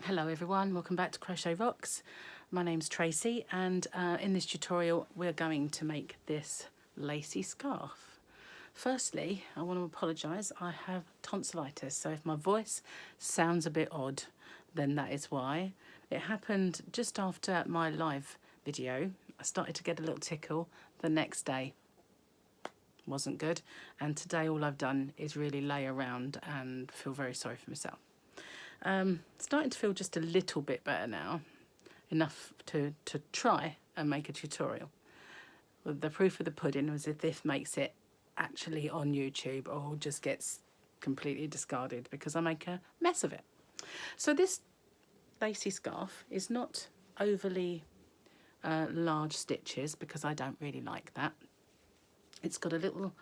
Hello everyone, welcome back to Crochet Rocks. My name's Tracy and in this tutorial we're going to make this lacy scarf. Firstly, I want to apologise, I have tonsillitis, so if my voice sounds a bit odd, then that is why. It happened just after my live video. I started to get a little tickle the next day. Wasn't good, and today all I've done is really lay around and feel very sorry for myself. Starting to feel just a little bit better now, enough to try and make a tutorial. Well, the proof of the pudding was if this makes it actually on YouTube or just gets completely discarded because I make a mess of it. So this lacy scarf is not overly large stitches because I don't really like that. It's got a little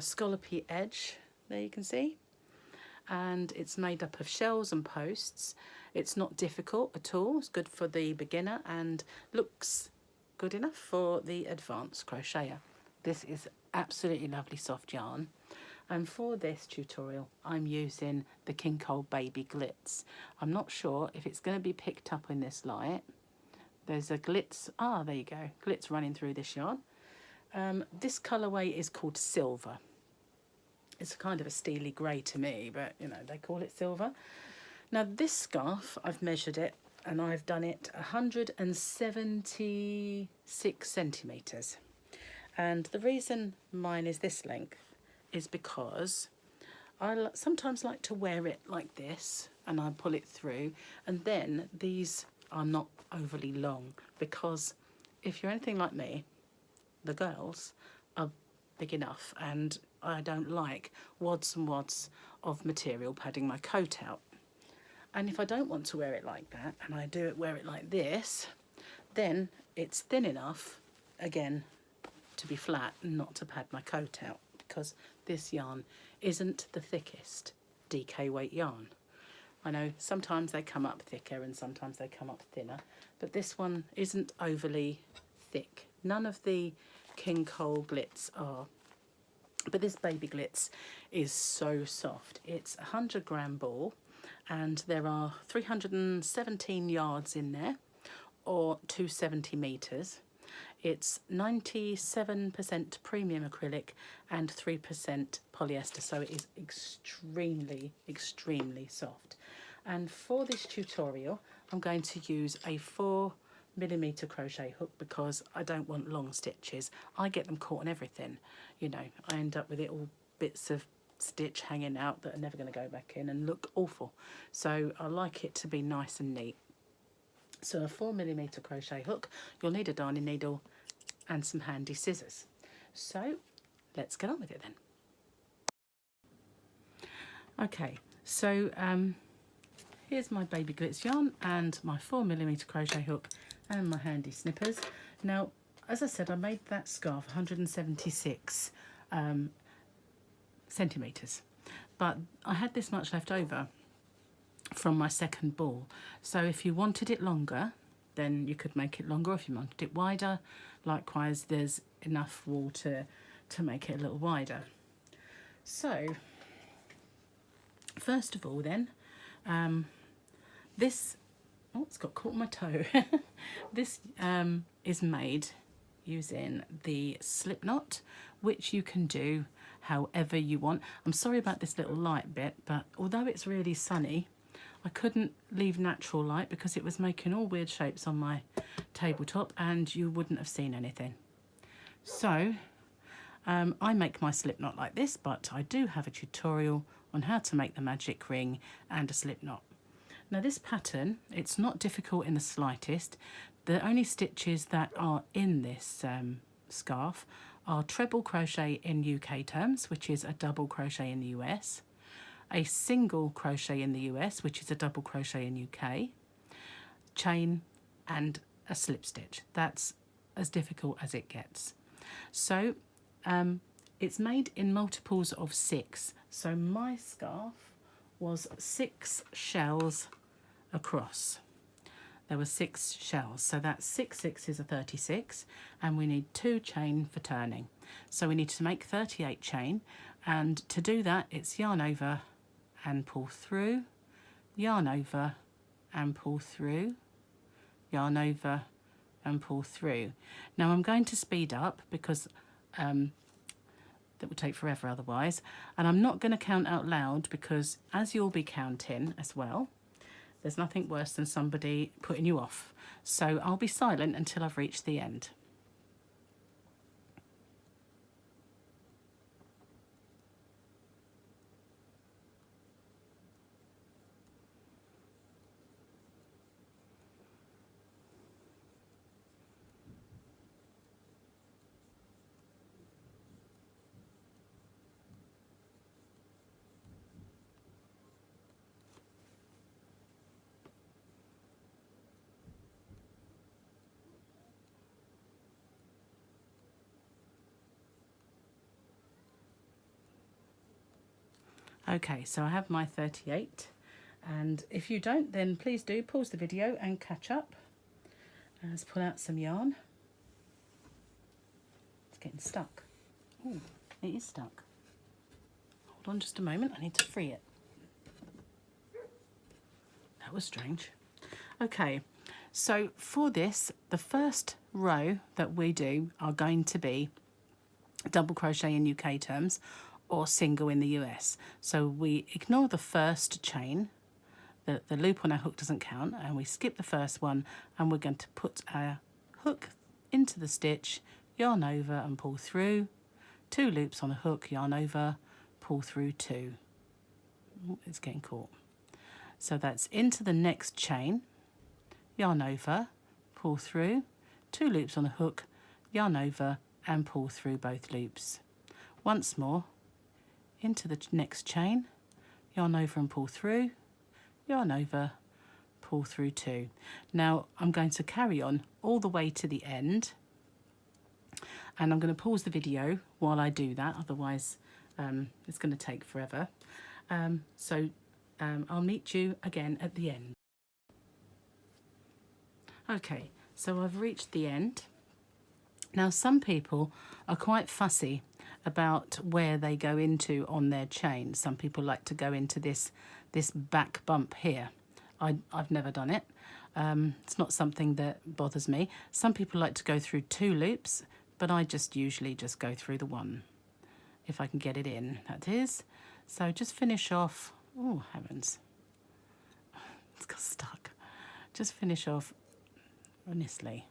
scallopy edge there, you can see, and it's made up of shells and posts. It's not difficult at all. It's good for the beginner and looks good enough for the advanced crocheter. This is absolutely lovely soft yarn, and for this tutorial I'm using the King Cole Baby Glitz. I'm not sure if it's going to be picked up in this light. There's a glitz, there you go, glitz running through this yarn. This colourway is called silver. It's kind of a steely grey to me, but you know, they call it silver. Now this scarf, I've measured it and I've done it 176 centimetres. And the reason mine is this length is because I sometimes like to wear it like this and I pull it through, and then these are not overly long, because if you're anything like me, the girls are big enough and I don't like wads and wads of material padding my coat out. And if I don't want to wear it like that and I wear it like this, then it's thin enough again to be flat and not to pad my coat out, because this yarn isn't the thickest DK weight yarn. I know sometimes they come up thicker and sometimes they come up thinner, but this one isn't overly thick. None of the King Cole Glitz are, but this Baby Glitz is so soft. It's a 100-gram ball and there are 317 yards in there, or 270 meters. It's 97% premium acrylic and 3% polyester, so it is extremely soft. And for this tutorial I'm going to use a 4mm crochet hook because I don't want long stitches. I get them caught on everything, you know, I end up with little bits of stitch hanging out that are never going to go back in and look awful. So I like it to be nice and neat. So a 4mm crochet hook, you'll need a darning needle and some handy scissors. So let's get on with it then. Okay, so here's my Baby Glitz yarn and my 4mm crochet hook and my handy snippers. Now, as I said, I made that scarf 176 centimetres, but I had this much left over from my second ball. So if you wanted it longer, then you could make it longer. If you wanted it wider, likewise, there's enough wool to make it a little wider. So first of all then, this, it's got caught on my toe. This is made using the slip knot, which you can do however you want. I'm sorry about this little light bit, but although it's really sunny, I couldn't leave natural light because it was making all weird shapes on my tabletop and you wouldn't have seen anything. So I make my slip knot like this, but I do have a tutorial on how to make the magic ring and a slip knot. Now this pattern, it's not difficult in the slightest. The only stitches that are in this scarf are treble crochet in UK terms, which is a double crochet in the US, a single crochet in the US, which is a double crochet in UK, chain and a slip stitch. That's as difficult as it gets. So it's made in multiples of 6. So my scarf was 6 shells across. There were 6 shells, so that's 6 sixes are 36, and we need 2 chain for turning. So we need to make 38 chain, and to do that it's yarn over and pull through, yarn over and pull through, yarn over and pull through. Now I'm going to speed up because that would take forever otherwise, and I'm not going to count out loud because as you'll be counting as well, there's nothing worse than somebody putting you off. So I'll be silent until I've reached the end. Okay, so I have my 38, and if you don't, then please do pause the video and catch up. Let's pull out some yarn. It's getting stuck. Oh, it is stuck. Hold on just a moment, I need to free it. That was strange. Okay, so for this, the first row that we do are going to be double crochet in UK terms, or single in the US. So we ignore the first chain, the loop on our hook doesn't count, and we skip the first one, and we're going to put our hook into the stitch, yarn over and pull through, 2 loops on the hook, yarn over, pull through 2. Ooh, it's getting caught. So that's into the next chain, yarn over, pull through, 2 loops on the hook, yarn over and pull through both loops. Once more, into the next chain, yarn over and pull through, yarn over, pull through 2. Now I'm going to carry on all the way to the end, and I'm going to pause the video while I do that, otherwise it's going to take forever. I'll meet you again at the end. Okay, so I've reached the end. Now some people are quite fussy about where they go into on their chain. Some people like to go into this back bump here. I've never done it. It's not something that bothers me. Some people like to go through 2 loops, but I usually just go through the 1, if I can get it in, that is. So just finish off, oh heavens, it's got stuck. Just finish off, honestly,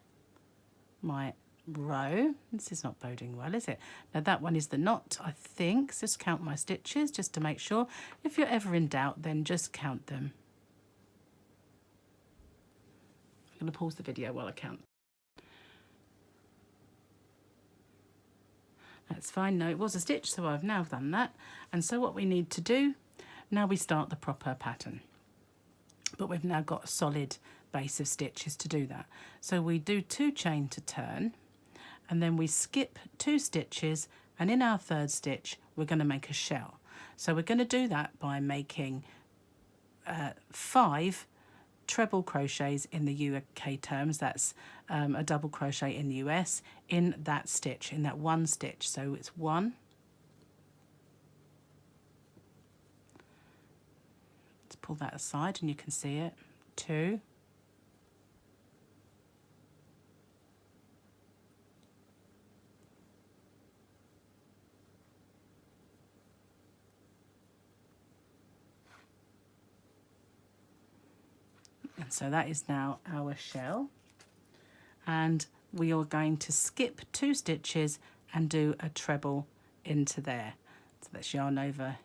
my row. This is not boding well, is it? Now that one is the knot, I think. So just count my stitches just to make sure. If you're ever in doubt, then just count them. I'm going to pause the video while I count. That's fine. No, it was a stitch, so I've now done that. And so what we need to do, now we start the proper pattern. But we've now got a solid base of stitches to do that. So we do 2 chain to turn, and then we skip 2 stitches, and in our 3rd stitch we're going to make a shell. So we're going to do that by making 5 treble crochets in the UK terms. That's a double crochet in the US in that stitch, in that 1 stitch. So it's 1, let's pull that aside and you can see it, 2, and so that is now our shell, and we are going to skip 2 stitches and do a treble into there. So let's yarn over,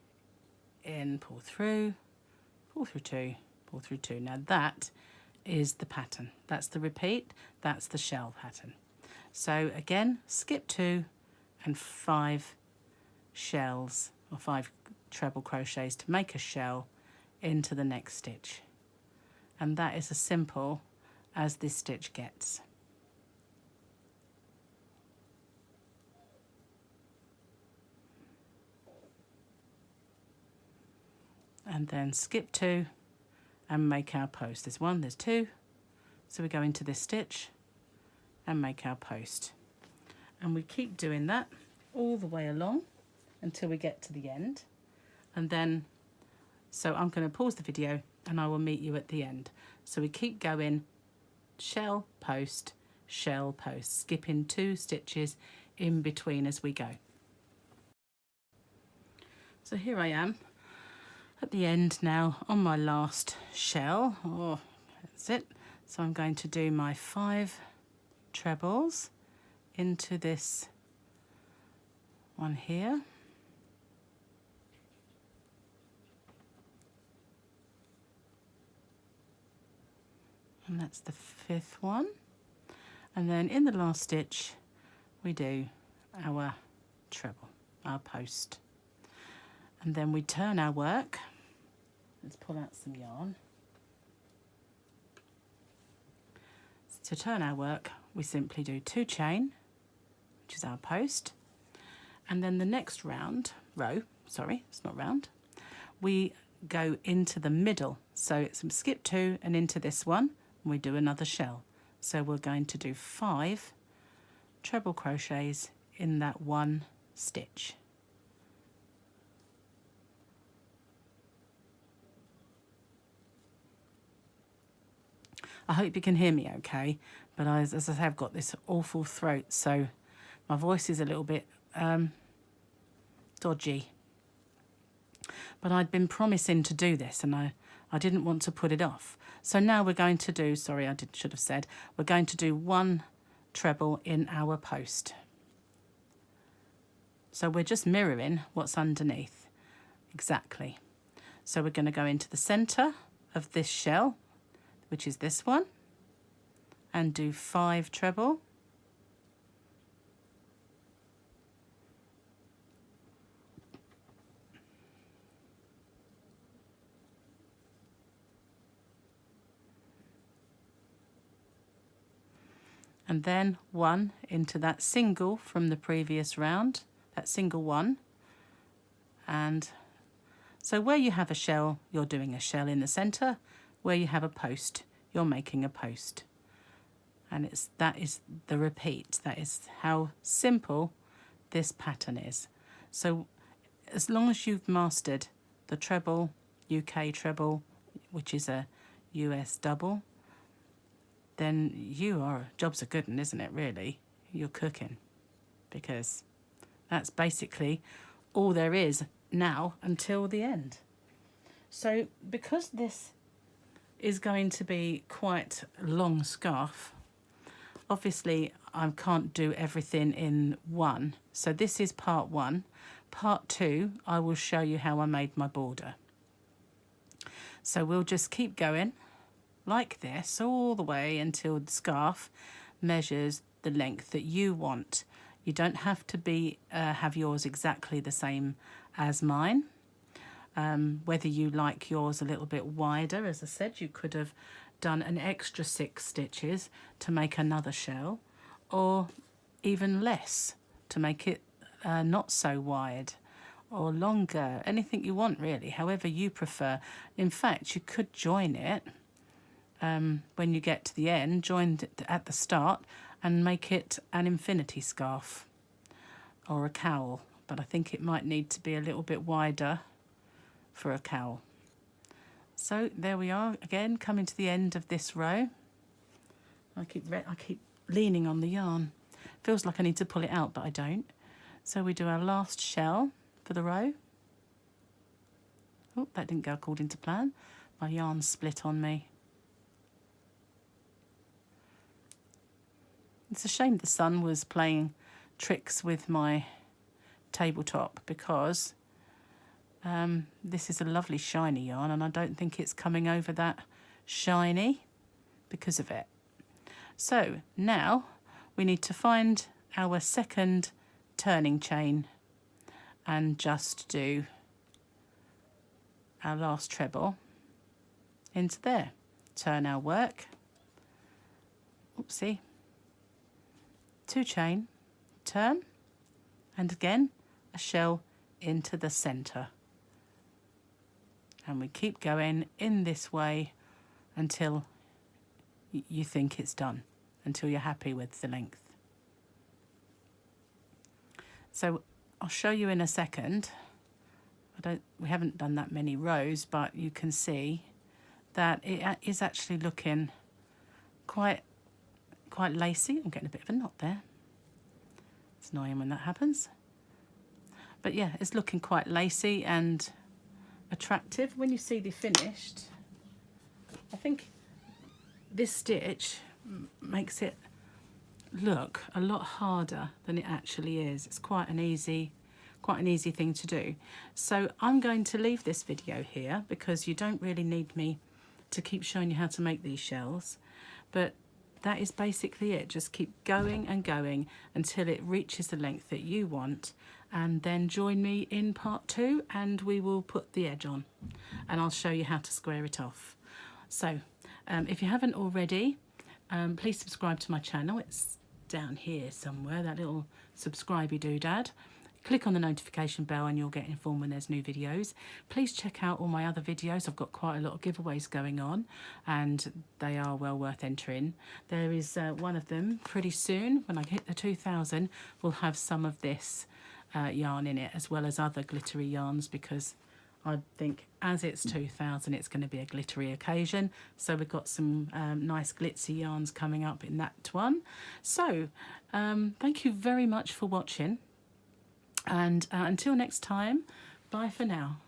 in, pull through 2, pull through 2. Now that is the pattern, that's the repeat, that's the shell pattern. So again, skip 2 and 5 shells, or 5 treble crochets to make a shell into the next stitch. And that is as simple as this stitch gets. And then skip 2 and make our post. There's 1, there's 2. So we go into this stitch and make our post. And we keep doing that all the way along until we get to the end. And then, so I'm going to pause the video and I will meet you at the end. So we keep going, shell, post, skipping 2 stitches in between as we go. So here I am at the end now on my last shell. Oh, that's it. So I'm going to do my 5 trebles into this one here. And that's the 5th one. And then in the last stitch we do our treble, our post. And then we turn our work. Let's pull out some yarn. To turn our work, we simply do 2 chain, which is our post. And then the next row, it's not round, we go into the middle. So it's skip 2 and into this one, and we do another shell. So we're going to do 5 treble crochets in that one stitch. I hope you can hear me okay, but as I say, I've got this awful throat, so my voice is a little bit dodgy. But I'd been promising to do this, and I didn't want to put it off. So now we're going to do, should have said, we're going to do 1 treble in our post. So we're just mirroring what's underneath, exactly. So we're going to go into the centre of this shell, which is this one, and do 5 treble. And then 1 into that single from the previous round, that single one. And so where you have a shell, you're doing a shell in the centre. Where you have a post, you're making a post. And that is the repeat. That is how simple this pattern is. So as long as you've mastered the treble, UK treble, which is a US double, then job's a good one, isn't it, really? You're cooking. Because that's basically all there is now until the end. So because this is going to be quite a long scarf, obviously I can't do everything in one. So this is part 1. Part 2, I will show you how I made my border. So we'll just keep going like this all the way until the scarf measures the length that you want. You don't have to have yours exactly the same as mine. Whether you like yours a little bit wider, as I said, you could have done an extra 6 stitches to make another shell, or even less to make it not so wide, or longer, anything you want really, however you prefer. In fact, you could join it when you get to the end, join it at the start and make it an infinity scarf or a cowl, but I think it might need to be a little bit wider for a cowl. So there we are again, coming to the end of this row. I keep leaning on the yarn. Feels like I need to pull it out, but I don't. So we do our last shell for the row. Oh, that didn't go according to plan. My yarn split on me. It's a shame the sun was playing tricks with my tabletop, because this is a lovely shiny yarn and I don't think it's coming over that shiny because of it. So now we need to find our second turning chain and just do our last treble into there. Turn our work. Oopsie. 2 chain, turn, and again a shell into the centre. And we keep going in this way until you think it's done, until you're happy with the length. So I'll show you in a second. We haven't done that many rows, but you can see that it is actually looking quite lacy. I'm getting a bit of a knot there. It's annoying when that happens. But yeah, it's looking quite lacy and attractive. When you see the finished, I think this stitch makes it look a lot harder than it actually is. It's quite an easy thing to do. So I'm going to leave this video here because you don't really need me to keep showing you how to make these shells, but that is basically it. Just keep going and going until it reaches the length that you want, and then join me in part 2 and we will put the edge on and I'll show you how to square it off. So if you haven't already, please subscribe to my channel. It's down here somewhere, that little subscribey doodad. Click on the notification bell and you'll get informed when there's new videos. Please check out all my other videos. I've got quite a lot of giveaways going on and they are well worth entering. There is one of them pretty soon. When I hit the 2000, we'll have some of this yarn in it as well as other glittery yarns, because I think as it's 2000 it's going to be a glittery occasion. So we've got some nice glitzy yarns coming up in that one. So thank you very much for watching. And until next time, bye for now.